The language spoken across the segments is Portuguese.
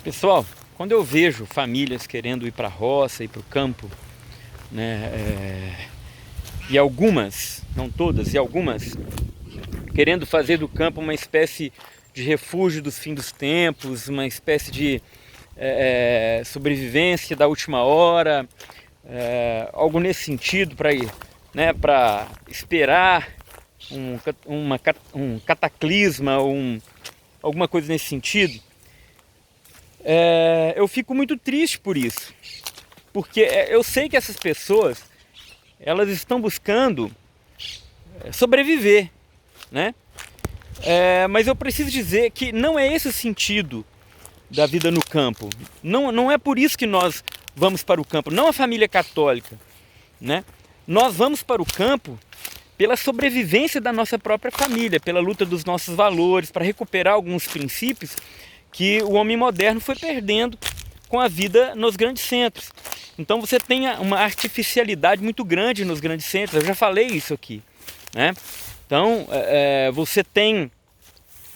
Pessoal, quando eu vejo famílias querendo ir para a roça, ir para o campo, né, e algumas, não todas, e algumas, querendo fazer do campo uma espécie de refúgio dos fins dos tempos, uma espécie de sobrevivência da última hora, algo nesse sentido para ir, né, para esperar um cataclisma, alguma coisa nesse sentido. Eu fico muito triste por isso, porque eu sei que essas pessoas elas estão buscando sobreviver, né? Mas eu preciso dizer que não é esse o sentido da vida no campo. Não é por isso que nós vamos para o campo, não a família católica, né? Nós vamos para o campo pela sobrevivência da nossa própria família, pela luta dos nossos valores, para recuperar alguns princípios que o homem moderno foi perdendo com a vida nos grandes centros. Então você tem uma artificialidade muito grande nos grandes centros, eu já falei isso aqui, né? Então você tem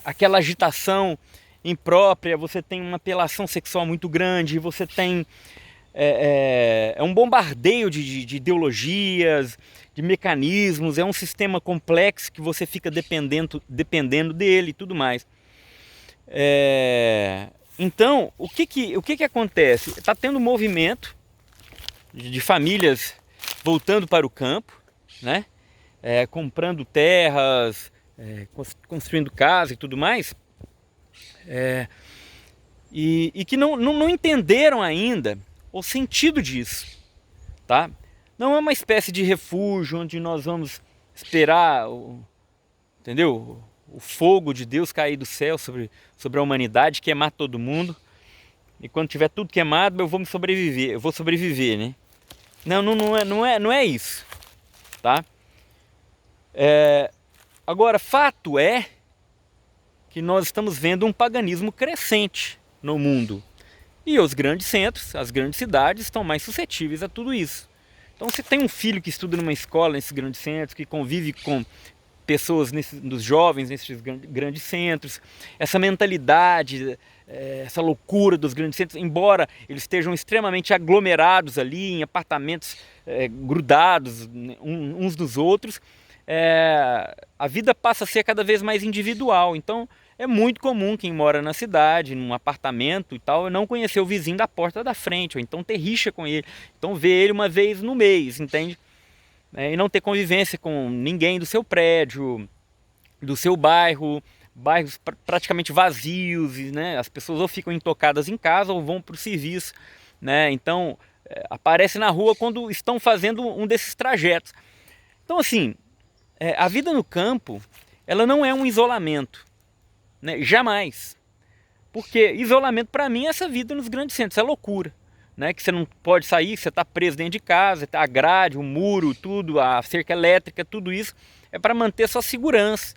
aquela agitação imprópria, você tem uma apelação sexual muito grande, você tem um bombardeio de ideologias, de mecanismos, é um sistema complexo que você fica dependendo dele e tudo mais. Então, o que acontece? Está tendo um movimento de famílias voltando para o campo, né? Comprando terras, construindo casa e tudo mais, e que não entenderam ainda o sentido disso, tá? Não é uma espécie de refúgio onde nós vamos esperar, entendeu? O fogo de Deus cair do céu sobre a humanidade, queimar todo mundo. E quando tiver tudo queimado, eu vou sobreviver, né? Não é isso, tá? Agora, fato é que nós estamos vendo um paganismo crescente no mundo. E os grandes centros, as grandes cidades estão mais suscetíveis a tudo isso. Então, se tem um filho que estuda numa escola nesses grandes centros, que convive com pessoas dos jovens nesses grandes centros, essa mentalidade, essa loucura dos grandes centros, embora eles estejam extremamente aglomerados ali em apartamentos grudados uns dos outros, a vida passa a ser cada vez mais individual. Então é muito comum quem mora na cidade, num apartamento e tal, não conhecer o vizinho da porta da frente, ou então ter rixa com ele, então ver ele uma vez no mês, entende? E não ter convivência com ninguém do seu prédio, do seu bairro, bairros praticamente vazios, né? As pessoas ou ficam intocadas em casa ou vão para o serviço, né? Então aparece na rua quando estão fazendo um desses trajetos. Então assim, a vida no campo, ela não é um isolamento, né? Jamais. Porque isolamento para mim é essa vida nos grandes centros, é loucura. Né, que você não pode sair, você está preso dentro de casa, a grade, o muro, tudo, a cerca elétrica, tudo isso é para manter sua segurança,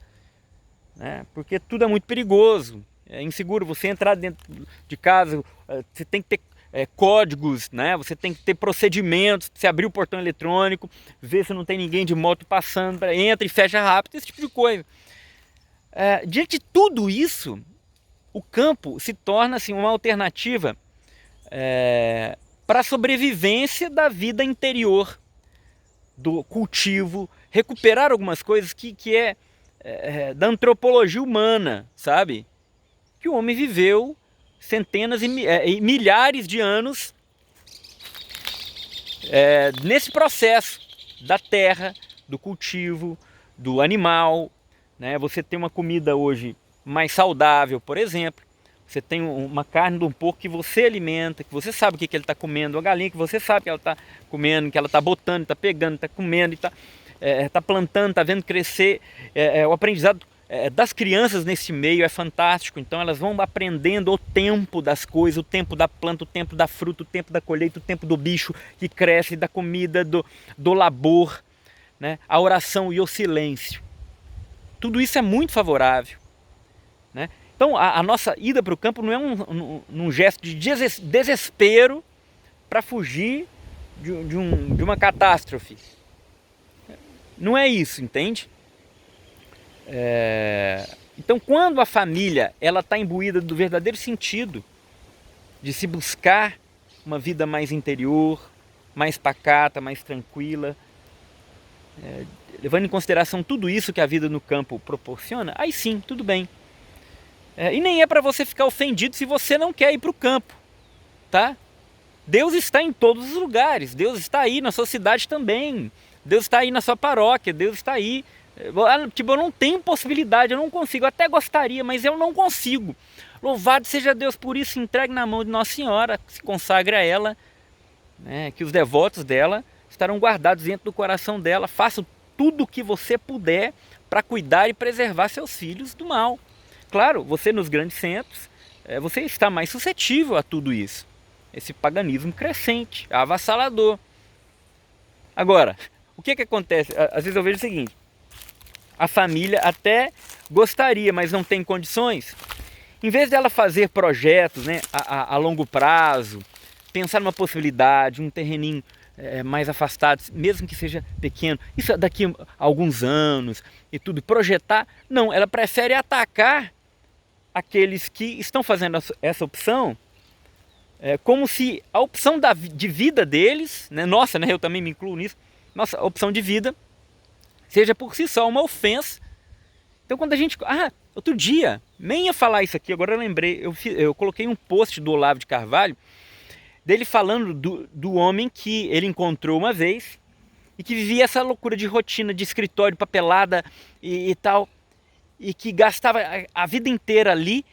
né, porque tudo é muito perigoso, é inseguro. Você entrar dentro de casa, você tem que ter códigos, né, você tem que ter procedimentos, você abrir o portão eletrônico, ver se não tem ninguém de moto passando, entra e fecha rápido, esse tipo de coisa. Diante de tudo isso, o campo se torna assim, uma alternativa para a sobrevivência da vida interior, do cultivo, recuperar algumas coisas que da antropologia humana, sabe? Que o homem viveu centenas e milhares de anos nesse processo da terra, do cultivo, do animal, né? Você tem uma comida hoje mais saudável, por exemplo. Você tem uma carne de um porco que você alimenta, que você sabe o que ele está comendo, uma galinha que você sabe que ela está comendo, que ela está botando, está pegando, está comendo, está plantando, está vendo crescer. O aprendizado das crianças nesse meio é fantástico, então elas vão aprendendo o tempo das coisas, o tempo da planta, o tempo da fruta, o tempo da colheita, o tempo do bicho que cresce, da comida, do labor, né? A oração e o silêncio. Tudo isso é muito favorável, né? Então a nossa ida para o campo não é um gesto de desespero para fugir de uma catástrofe. Não é isso, entende? Então quando a família ela está imbuída do verdadeiro sentido de se buscar uma vida mais interior, mais pacata, mais tranquila, levando em consideração tudo isso que a vida no campo proporciona, aí sim, tudo bem. E nem é para você ficar ofendido se você não quer ir para o campo, tá? Deus está em todos os lugares, Deus está aí na sua cidade também, Deus está aí na sua paróquia, Deus está aí. Tipo, eu não tenho possibilidade, eu não consigo, eu até gostaria, mas eu não consigo. Louvado seja Deus por isso, entregue na mão de Nossa Senhora, se consagre a ela, né, que os devotos dela estarão guardados dentro do coração dela. Faça tudo o que você puder para cuidar e preservar seus filhos do mal. Claro, você nos grandes centros, você está mais suscetível a tudo isso. Esse paganismo crescente, avassalador. Agora, o que acontece? Às vezes eu vejo o seguinte: a família até gostaria, mas não tem condições. Em vez dela fazer projetos, né, a longo prazo, pensar numa possibilidade, um terreninho mais afastado, mesmo que seja pequeno, isso daqui a alguns anos e tudo, projetar, não, ela prefere atacar aqueles que estão fazendo essa opção, como se a opção de vida deles, né, nossa, né, eu também me incluo nisso, nossa opção de vida seja por si só uma ofensa. Então quando a gente... outro dia, nem ia falar isso aqui, agora eu lembrei, eu coloquei um post do Olavo de Carvalho, dele falando do homem que ele encontrou uma vez e que vivia essa loucura de rotina de escritório, papelada e tal, e que gastava a vida inteira ali.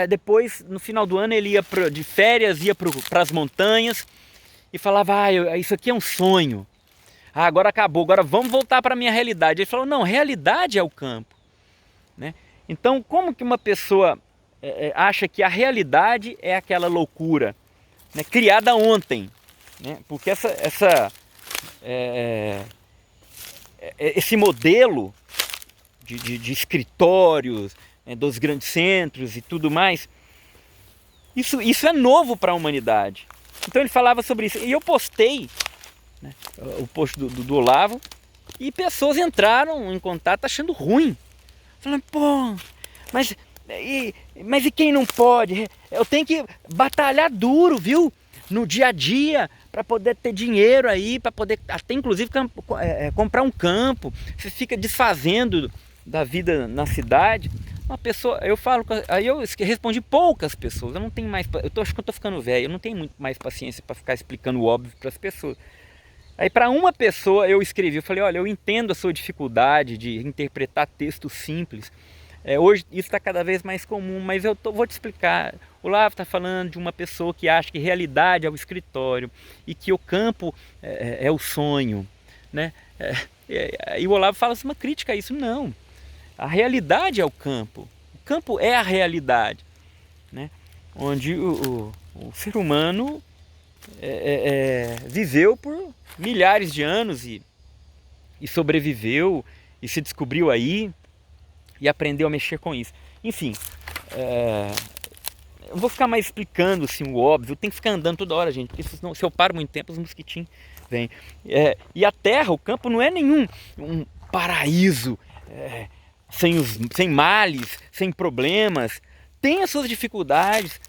Depois, no final do ano, ele ia de férias, ia para as montanhas e falava: isso aqui é um sonho, agora acabou, agora vamos voltar para a minha realidade. Ele falou: não, realidade é o campo, né? Então, como que uma pessoa acha que a realidade é aquela loucura, né, criada ontem, né? Porque esse modelo de escritórios, né, dos grandes centros e tudo mais, isso é novo para a humanidade. Então ele falava sobre isso. E eu postei, né, o post do Olavo, e pessoas entraram em contato achando ruim. Falando: pô, mas e quem não pode? Eu tenho que batalhar duro, viu? No dia a dia, para poder ter dinheiro aí, para poder até inclusive comprar um campo. Você fica desfazendo da vida na cidade. Uma pessoa, eu falo, aí eu respondi poucas pessoas. Eu não tenho mais, acho que eu tô ficando velho, eu não tenho muito mais paciência para ficar explicando o óbvio para as pessoas. Aí para uma pessoa eu escrevi, eu falei: olha, eu entendo a sua dificuldade de interpretar textos simples. Hoje isso está cada vez mais comum, mas vou te explicar. O Olavo está falando de uma pessoa que acha que realidade é o escritório e que o campo é o sonho, né? E o Olavo fala assim, uma crítica a isso. Não, a realidade é o campo é a realidade, né? Onde o ser humano viveu por milhares de anos e sobreviveu e se descobriu aí e aprendeu a mexer com isso. Enfim, eu vou ficar mais explicando assim, o óbvio. Tem que ficar andando toda hora, gente, porque senão, se eu paro muito tempo, os mosquitinhos vêm. E a terra, o campo, não é nenhum um paraíso sem males, sem problemas. Tem as suas dificuldades,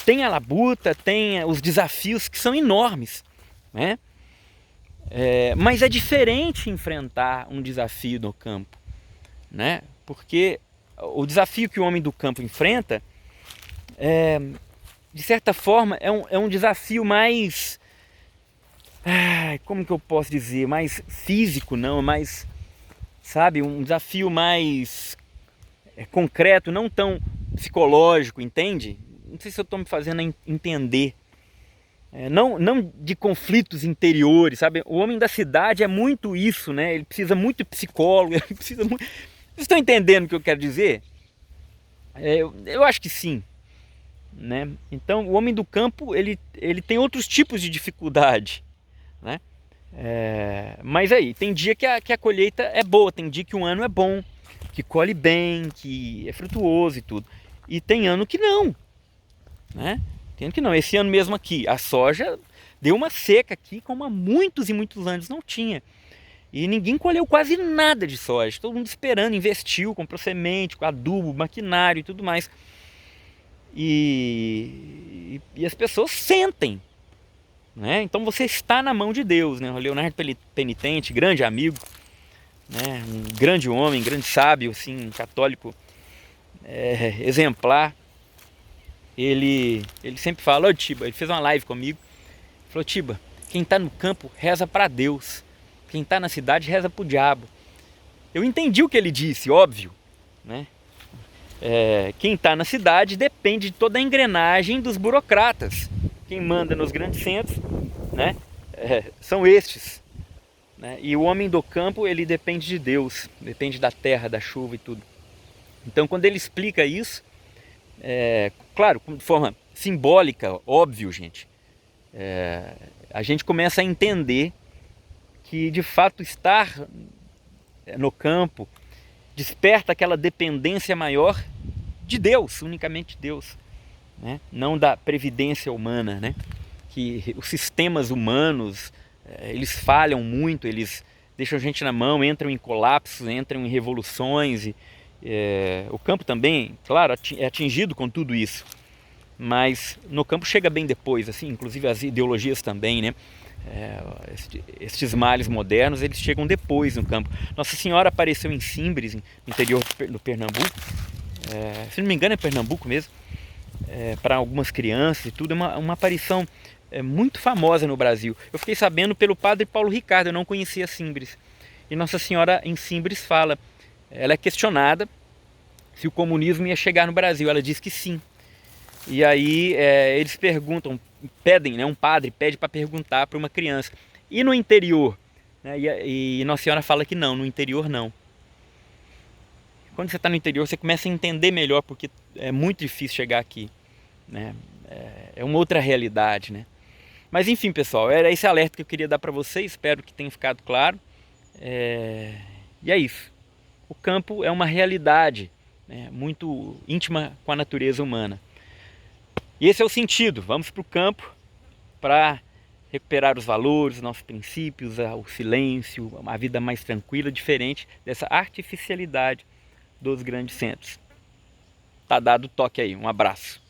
tem a labuta, tem os desafios que são enormes, né? Mas é diferente enfrentar um desafio no campo, né? Porque o desafio que o homem do campo enfrenta, de certa forma, é um desafio mais... como que eu posso dizer? Mais físico, não, mais... Sabe? Um desafio mais concreto, não tão psicológico, entende? Não sei se eu estou me fazendo entender. Não de conflitos interiores, sabe? O homem da cidade é muito isso, né? Ele precisa muito de psicólogo, ele precisa muito... Vocês estão entendendo o que eu quero dizer? Eu acho que sim, né? Então, o homem do campo, ele tem outros tipos de dificuldade, né? Mas aí, tem dia que a colheita é boa, tem dia que um ano é bom, que colhe bem, que é frutuoso e tudo. E tem ano que não, né? Tem ano que não. Esse ano mesmo aqui, a soja deu uma seca aqui como há muitos e muitos anos não tinha. E ninguém colheu quase nada de soja. Todo mundo esperando, investiu, comprou semente, adubo, maquinário e tudo mais. e as pessoas sentem, né? Então você está na mão de Deus, né? O Leonardo Penitente, grande amigo, né? Um grande homem, grande sábio, assim, um católico exemplar. Ele sempre fala: ô Tiba, ele fez uma live comigo, falou: Tiba, quem está no campo reza para Deus, quem está na cidade reza para o diabo. Eu entendi o que ele disse, óbvio, né? Quem está na cidade depende de toda a engrenagem dos burocratas. Quem manda nos grandes centros, né, são estes, né? E o homem do campo, ele depende de Deus, depende da terra, da chuva e tudo. Então, quando ele explica isso, claro, de forma simbólica, óbvio, gente, a gente começa a entender que, de fato, estar no campo desperta aquela dependência maior de Deus, unicamente Deus, né? Não da previdência humana, né? Que os sistemas humanos, eles falham muito, eles deixam a gente na mão, entram em colapsos, entram em revoluções. O campo também, claro, é atingido com tudo isso, mas no campo chega bem depois, assim, inclusive as ideologias também, né? Estes males modernos, eles chegam depois no campo. Nossa Senhora apareceu em Simbres, no interior do Pernambuco, se não me engano é Pernambuco mesmo, para algumas crianças e tudo. É uma aparição muito famosa no Brasil. Eu fiquei sabendo pelo padre Paulo Ricardo, eu não conhecia Simbres. E Nossa Senhora em Simbres fala, ela é questionada se o comunismo ia chegar no Brasil, ela diz que sim. E aí eles perguntam, pedem, né, um padre pede para perguntar para uma criança: e no interior? Né, e Nossa Senhora fala que não, no interior não. Quando você está no interior, você começa a entender melhor, porque é muito difícil chegar aqui, né? É uma outra realidade, né? Mas enfim, pessoal, era esse alerta que eu queria dar para vocês, espero que tenha ficado claro. E é isso. O campo é uma realidade, né, muito íntima com a natureza humana. E esse é o sentido. Vamos para o campo para recuperar os valores, os nossos princípios, o silêncio, uma vida mais tranquila, diferente dessa artificialidade dos grandes centros. Tá dado o toque aí. Um abraço.